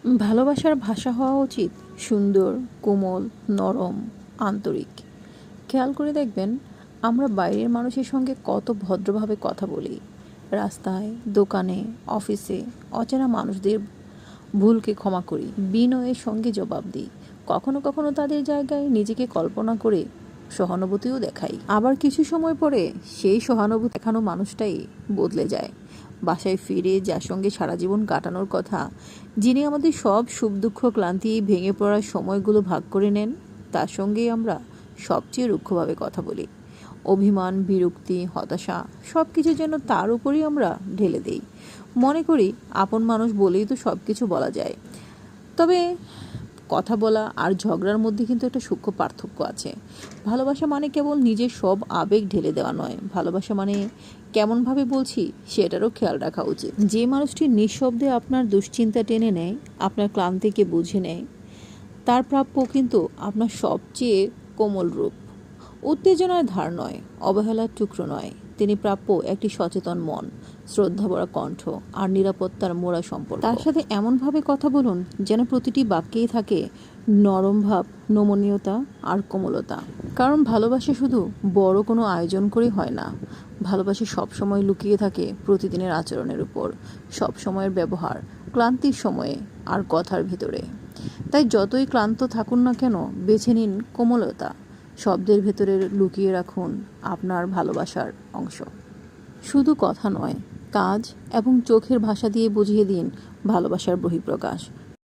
ভালোবাসার ভাষা হওয়া উচিত সুন্দর, কোমল, নরম, আন্তরিক। খেয়াল করে দেখবেন আমরা বাইরের মানুষের সঙ্গে কত ভদ্রভাবে কথা বলি। রাস্তায়, দোকানে, অফিসে অচেনা মানুষদের ভুলকে ক্ষমা করি, বিনয়ের সঙ্গে জবাব দিই। কখনো কখনো তাদের জায়গায় নিজেকে কল্পনা করে সহানুভূতিও দেখাই। আবার কিছু সময় পরে সেই সহানুভূতি দেখানো মানুষটাই বদলে যায়। বাসায় ফিরে যার সঙ্গে সারা জীবন কাটানোর কথা, যিনি আমাদের সব সুখ দুঃখ ক্লান্তি ভেঙে পড়ার সময়গুলো ভাগ করে নেন, তার সঙ্গেই আমরা সবচেয়ে রুক্ষভাবে কথা বলি। অভিমান, বিরক্তি, হতাশা সব কিছু যেন তার উপরই আমরা ঢেলে দেই। মনে করি আপন মানুষ বলেই তো সব কিছু বলা যায়। তবে কথা বলা আর ঝগড়ার মধ্যে কিন্তু একটা সূক্ষ্ম পার্থক্য আছে। ভালোবাসা মানে কেবল নিজের সব আবেগ ঢেলে দেওয়া নয়, ভালোবাসা মানে কেমনভাবে বলছি সেটারও খেয়াল রাখা উচিত। যে মানুষটি নিঃশব্দে আপনার দুশ্চিন্তা টেনে নেয়, আপনার ক্লান্তিকে বুঝে নেয়, তার প্রাপ্য কিন্তু আপনার সবচেয়ে কোমল রূপ। উত্তেজনার ধার নয়, অবহেলার টুকরো নয়, তিনি প্রাপ্য একটি সচেতন মন, শ্রদ্ধাভরা কণ্ঠ আর নিরাপত্তার মোড়া সম্পর্ক। তার সাথে এমনভাবে কথা বলুন যেন প্রতিটি বাক্যেই থাকে নরম ভাব, নমনীয়তা আর কোমলতা। কারণ ভালোবাসা শুধু বড় কোনো আয়োজন করে হয় না। ভালোবাসা সবসময় লুকিয়ে থাকে প্রতিদিনের আচরণের উপর, সব সময়ের ব্যবহার, ক্লান্তির সময়ে আর কথার ভিতরে। তাই যতই ক্লান্ত থাকুন না কেন, বেছে নিন কোমলতা। শব্দের ভেতরে লুকিয়ে রাখুন আপনার ভালোবাসার অংশ। শুধু কথা নয়, কাজ এবং চোখের ভাষা দিয়ে বুঝিয়ে দিন ভালোবাসার বহিঃপ্রকাশ।